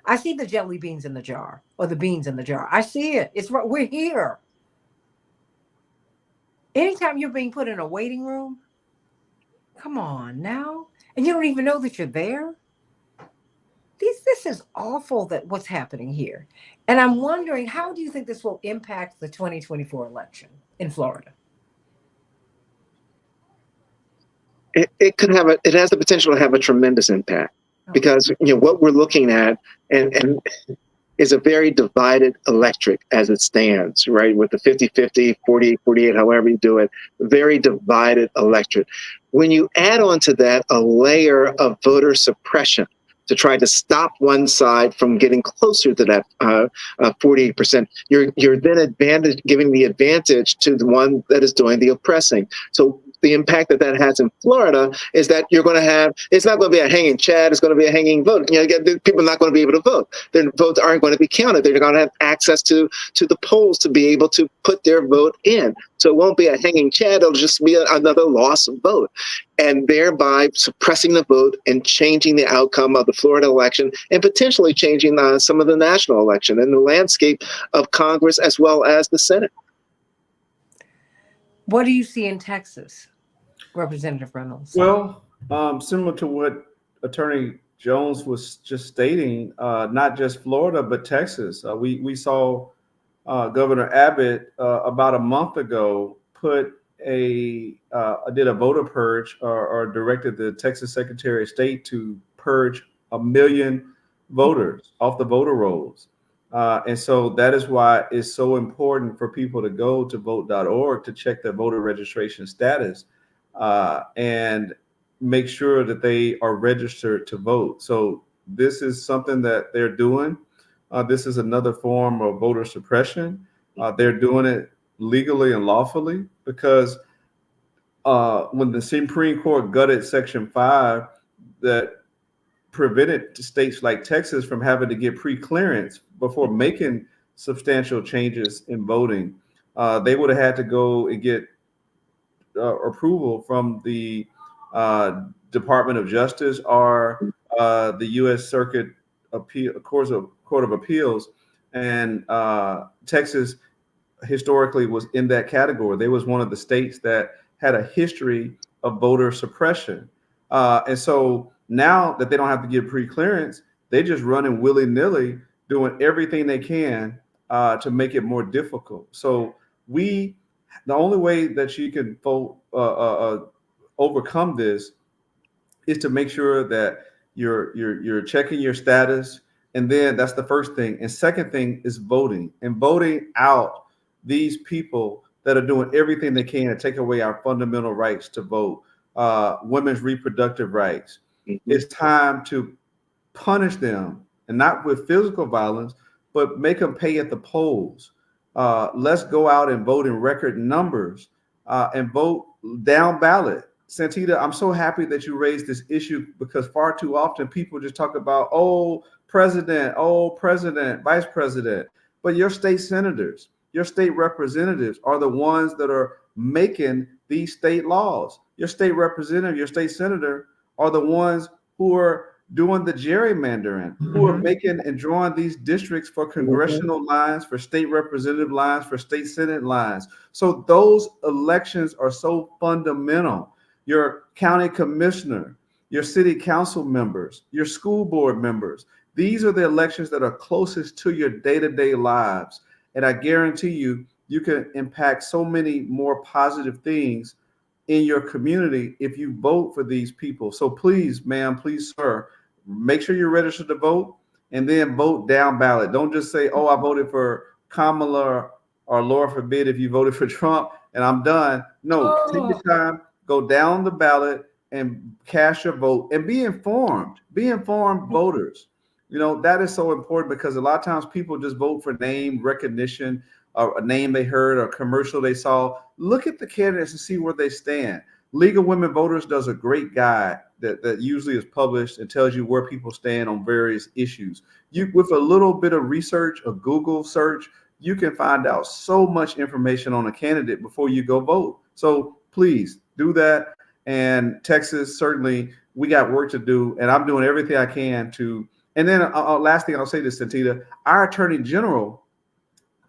I see the jelly beans in the jar or the beans in the jar. I see it. We're here. Anytime you're being put in a waiting room, come on now. And you don't even know that you're there. This is awful that what's happening here. And I'm wondering, how do you think this will impact the 2024 election in Florida? It has the potential to have a tremendous impact because what we're looking at and is a very divided electorate as it stands, right? With the 50-50, 48-48, however you do it, very divided electorate. When you add on to that a layer of voter suppression to try to stop one side from getting closer to that 48%. You're then giving the advantage to the one that is doing the oppressing. So the impact that has in Florida is that you're going to have, it's not going to be a hanging Chad, it's going to be a hanging vote. People are not going to be able to vote. Their votes aren't going to be counted. They're going to have access to the polls to be able to put their vote in. So it won't be a hanging Chad, it'll just be another lost vote, and thereby suppressing the vote and changing the outcome of the Florida election and potentially changing some of the national election and the landscape of Congress as well as the Senate. What do you see in Texas, Representative Reynolds? Well, similar to what Attorney Jones was just stating, not just Florida, but Texas. We saw Governor Abbott about a month ago did a voter purge or directed the Texas Secretary of State to purge 1 million voters off the voter rolls. And so that is why it's so important for people to go to vote.org to check their voter registration status and make sure that they are registered to vote. So this is something that they're doing. This is another form of voter suppression. They're doing it legally and lawfully because when the Supreme Court gutted Section 5 that prevented states like Texas from having to get pre-clearance before making substantial changes in voting, they would have had to go and get approval from the Department of Justice or the U.S. Circuit Court of Appeals, and Texas historically was in that category. They was one of the states that had a history of voter suppression, and so now that they don't have to get pre-clearance, they just running willy-nilly, doing everything they can to make it more difficult. So the only way that you can overcome this is to make sure that you're checking your status, and then that's the first thing. And second thing is voting out these people that are doing everything they can to take away our fundamental rights to vote, women's reproductive rights. Mm-hmm. It's time to punish them, and not with physical violence, but make them pay at the polls. Let's go out and vote in record numbers and vote down ballot. Santita, I'm so happy that you raised this issue because far too often people just talk about, president, vice president. But your state senators, your state representatives are the ones that are making these state laws. Your state representative, your state senator are the ones who are doing the gerrymandering, who are making and drawing these districts for congressional lines, for state representative lines, for state senate lines. So those elections are so fundamental. Your county commissioner, your city council members, your school board members, these are the elections that are closest to your day-to-day lives. And I guarantee you, you can impact so many more positive things in your community if you vote for these people. So please, ma'am, please, sir, make sure you're registered to vote and then vote down ballot. Don't just say, I voted for Kamala, or Lord forbid if you voted for Trump and I'm done. No, take your time, go down the ballot and cast your vote and be informed. Be informed voters. That is so important because a lot of times people just vote for name recognition or a name they heard or a commercial they saw. Look at the candidates and see where they stand. League of Women Voters does a great guide that usually is published and tells you where people stand on various issues. With a little bit of research, a Google search, you can find out so much information on a candidate before you go vote. So please do that. And Texas, certainly, we got work to do, and I'm doing everything I can to. And then last thing I'll say to Santita, our Attorney General,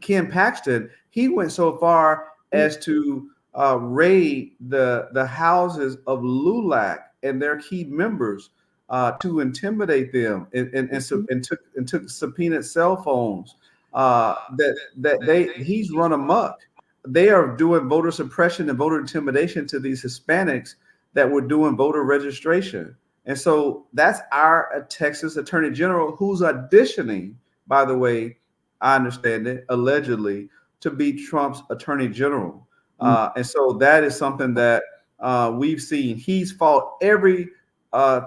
Ken Paxton, he went so far as to raid the houses of LULAC and their key members to intimidate them and took subpoenaed cell phones he's run amok. They are doing voter suppression and voter intimidation to these Hispanics that were doing voter registration. And so that's our Texas Attorney General, who's auditioning, by the way, I understand it, allegedly, to be Trump's Attorney General. And so that is something that we've seen. He's fought every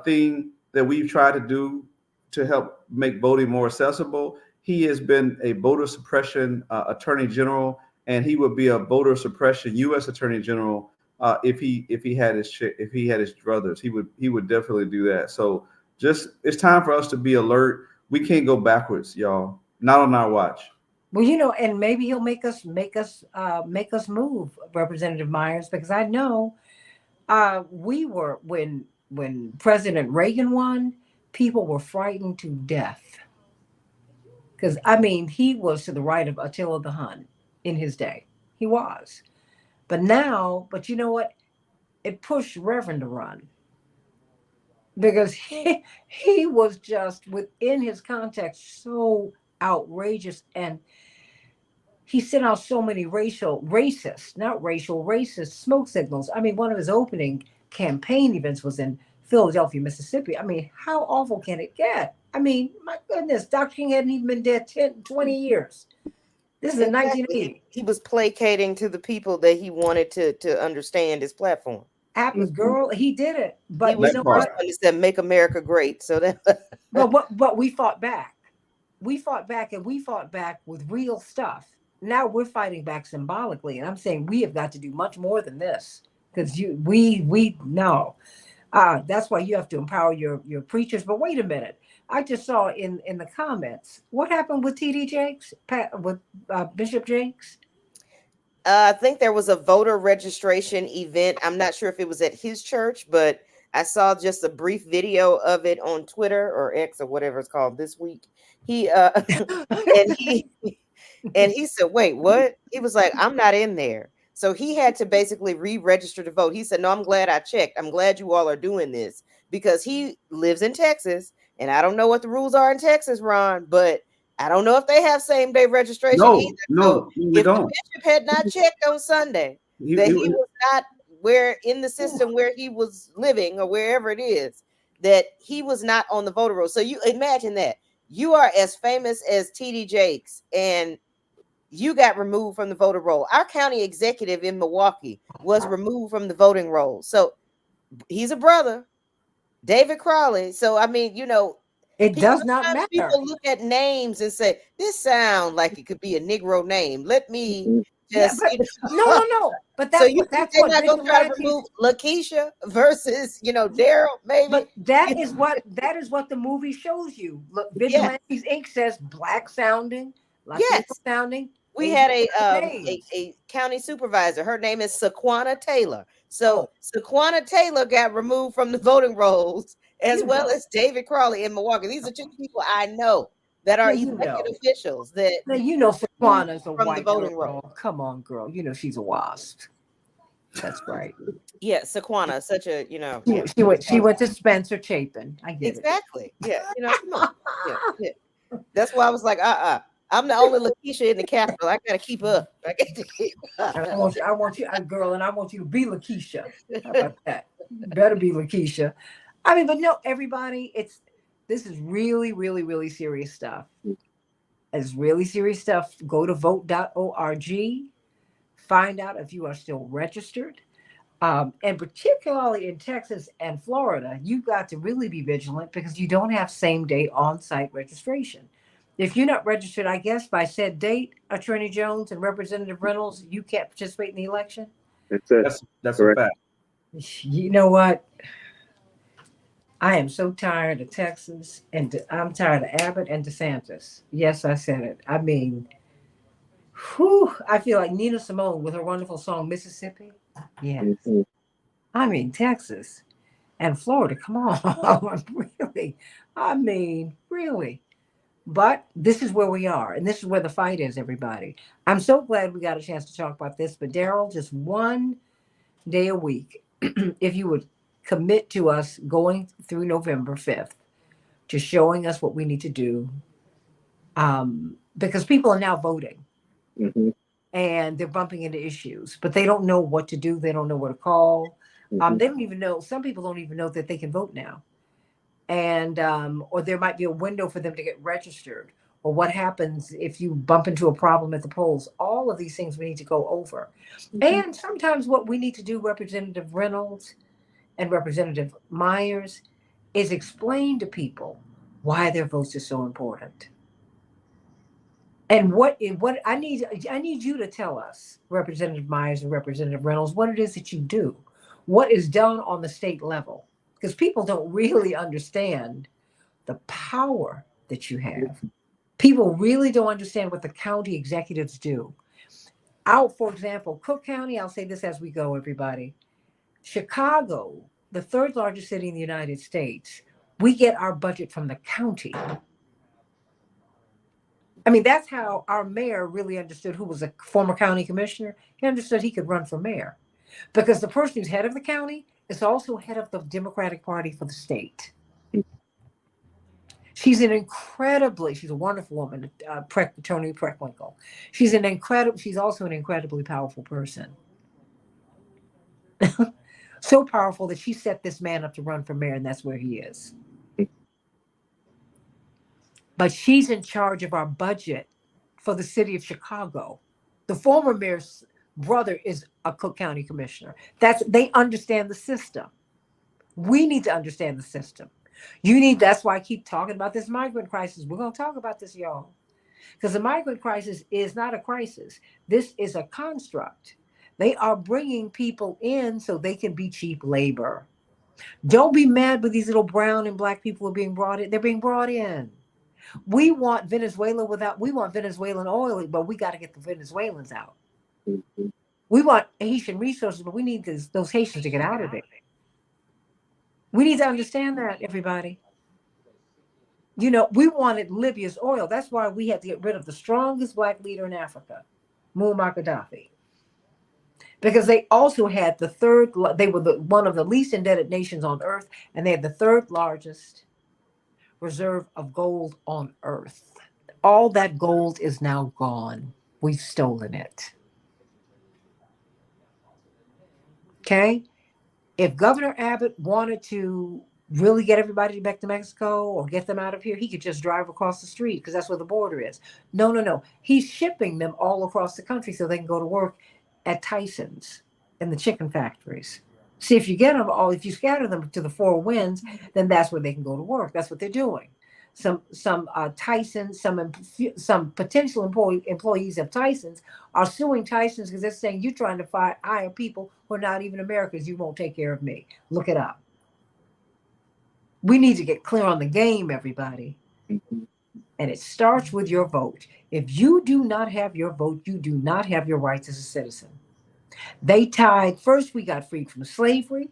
thing that we've tried to do to help make voting more accessible. He has been a voter suppression attorney general, and he would be a voter suppression U.S. attorney general if he had his druthers. He would definitely do that. So just it's time for us to be alert. We can't go backwards, y'all. Not on our watch. Well, you know, and maybe he'll make us move, Representative Myers, because I know we were when President Reagan won, people were frightened to death. Because I mean, he was to the right of Attila the Hun in his day. He was. But now, but you know what? It pushed Reverend to run because he was just within his context so outrageous, and he sent out so many racist smoke signals. I mean, one of his opening campaign events was in Philadelphia, Mississippi. I mean, how awful can it get? I mean, my goodness, Dr. King hadn't even been dead 10, 20 years. This is in 1980. He was placating to the people that he wanted to understand his platform. Girl, he did it. But he was you know the first what? one that said, "Make America Great." So that. But we fought back. We fought back, and we fought back with real stuff. Now we're fighting back symbolically, and I'm saying we have got to do much more than this, because we know. That's why you have to empower your preachers. But wait a minute, I just saw in the comments what happened with TD Jakes, with Bishop Jakes. I think there was a voter registration event. I'm not sure if it was at his church, but I saw just a brief video of it on Twitter or X or whatever it's called this week. He and he said, "Wait, what?" He was like, "I'm not in there." So he had to basically re-register to vote. He said, "No, I'm glad I checked. I'm glad you all are doing this," because he lives in Texas, and I don't know what the rules are in Texas, Ron, but I don't know if they have same-day registration either. No, we don't. The bishop had not checked on Sunday that he was not where in the system where he was living or wherever it is, that he was not on the voter roll. So you imagine that you are as famous as TD Jakes and you got removed from the voter roll. Our county executive in Milwaukee was removed from the voting roll. So he's a brother, David Crowley. So, I mean, you know, it does not matter. People look at names and say, this sounds like it could be a Negro name. Let me just, no. But that's so that's what they're not going to try to remove Lakeisha versus, Daryl, maybe. But that is what the movie shows you. Look, Vigilantes Inc. says black sounding, Latino sounding. We had a county supervisor. Her name is Saquana Taylor. So Saquana Taylor got removed from the voting rolls, as well as David Crawley in Milwaukee. These are two people I know that are elected officials. That Saquana's a white voting girl. roll. Come on, girl. You know she's a wasp. That's right. Yeah, Saquana, such a She went to Spencer Chapin. I get it. Exactly. Yeah, come on. Yeah. That's why I was like, I'm the only Lakeisha in the Capitol. I gotta keep up. I got to keep up. I want you, girl, and I want you to be Lakeisha. How about that? You better be Lakeisha. I mean, but no, everybody, this is really, really, really serious stuff. It's really serious stuff. Go to vote.org. Find out if you are still registered. And particularly in Texas and Florida, you've got to really be vigilant because you don't have same-day on-site registration. If you're not registered, I guess, by said date, Attorney Jones and Representative Reynolds, you can't participate in the election. That's it. That's a fact. You know what? I am so tired of Texas, and I'm tired of Abbott and DeSantis. Yes, I said it. I mean, I feel like Nina Simone with her wonderful song, Mississippi. Yes. Mm-hmm. I mean, Texas and Florida, come on. Really? I mean, really. But this is where we are, and this is where the fight is, everybody. I'm so glad we got a chance to talk about this. But Daryl, just one day a week, if you would commit to us going through November 5th, to showing us what we need to do, because people are now voting. Mm-hmm. And they're bumping into issues, but they don't know what to do. They don't know where to call. Mm-hmm. They don't even know. Some people don't even know that they can vote now. And or there might be a window for them to get registered, or what happens if you bump into a problem at the polls. All of these things we need to go over. Mm-hmm. And sometimes what we need to do, Representative Reynolds and Representative Myers, is explain to people why their votes are so important. And what I need you to tell us, Representative Myers and Representative Reynolds, what it is that you do, what is done on the state level, because people don't really understand the power that you have. People really don't understand what the county executives do. Out, for example, Cook County, I'll say this as we go, everybody. Chicago, the third largest city in the United States, we get our budget from the county. I mean, that's how our mayor really understood, who was a former county commissioner. He understood he could run for mayor because the person who's head of the county is also head of the Democratic Party for the state. She's a wonderful woman, Toni Preckwinkle. She's also an incredibly powerful person. So powerful that she set this man up to run for mayor, and that's where he is. But she's in charge of our budget for the city of Chicago. The former mayor's brother is a Cook County commissioner. They understand the system. We need to understand the system. That's why I keep talking about this migrant crisis. We're going to talk about this, y'all. Because the migrant crisis is not a crisis. This is a construct. They are bringing people in so they can be cheap labor. Don't be mad with these little brown and black people who are being brought in. They're being brought in. We want Venezuelan oil, but we got to get the Venezuelans out. We want Haitian resources, but we need those Haitians to get out of it. We need to understand that, everybody. We wanted Libya's oil. That's why we had to get rid of the strongest black leader in Africa, Muammar Gaddafi. Because they also had they were one of the least indebted nations on earth, and they had the third largest reserve of gold on earth. All that gold is now gone. We've stolen it. Okay? If Governor Abbott wanted to really get everybody back to Mexico or get them out of here, he could just drive across the street because that's where the border is. No. He's shipping them all across the country so they can go to work at Tyson's and the chicken factories. See, if you scatter them to the four winds, then that's where they can go to work. That's what they're doing. Some Tyson's, some potential employees of Tyson's are suing Tyson's because they're saying you're trying to hire people who are not even Americans. You won't take care of me. Look it up. We need to get clear on the game, everybody. And it starts with your vote. If you do not have your vote, you do not have your rights as a citizen. First we got freed from slavery.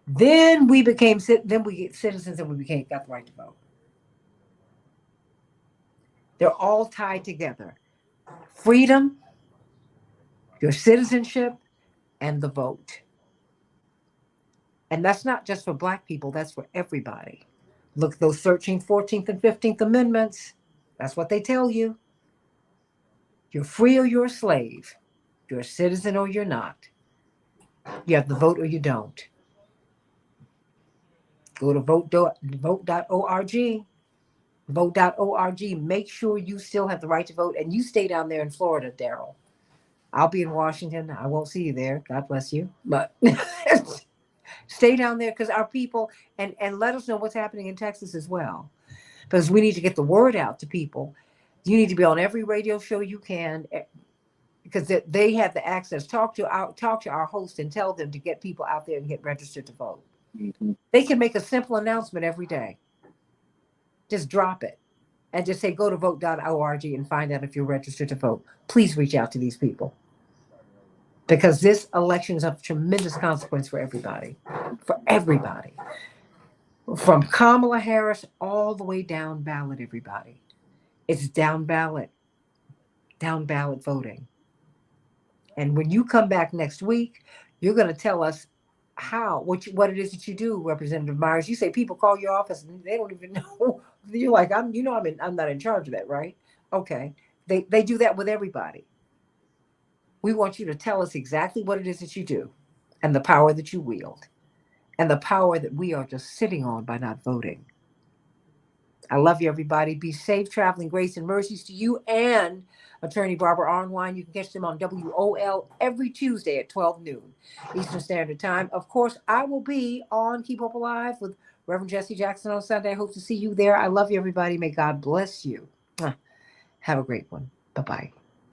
Then we get citizens and got the right to vote. They're all tied together. Freedom, your citizenship, and the vote. And that's not just for black people, that's for everybody. Look at those 13th, 14th, and 15th Amendments. That's what they tell you. You're free or you're a slave. You're a citizen or you're not. You have the vote or you don't. Go to vote.org. Vote.org. Make sure you still have the right to vote. And you stay down there in Florida, Daryl. I'll be in Washington. I won't see you there. God bless you. But stay down there because our people, and let us know what's happening in Texas as well. Because we need to get the word out to people. You need to be on every radio show you can because they have the access. Talk to our host and tell them to get people out there and get registered to vote. Mm-hmm. They can make a simple announcement every day. Just drop it and just say, go to vote.org and find out if you're registered to vote. Please reach out to these people because this election is of tremendous consequence for everybody, from Kamala Harris all the way down ballot, everybody. It's down ballot voting. And when you come back next week, you're going to tell us what it is that you do, Representative Myers. You say people call your office and they don't even know. You're like, I'm not in charge of that, right? Okay. They do that with everybody. We want you to tell us exactly what it is that you do and the power that you wield and the power that we are just sitting on by not voting. I love you, everybody. Be safe, traveling grace and mercies to you and Attorney Barbara Arnwine. You can catch them on WOL every Tuesday at 12 noon Eastern Standard Time. Of course, I will be on Keep Hope Alive with Reverend Jesse Jackson on Sunday. I hope to see you there. I love you, everybody. May God bless you. Have a great one. Bye-bye.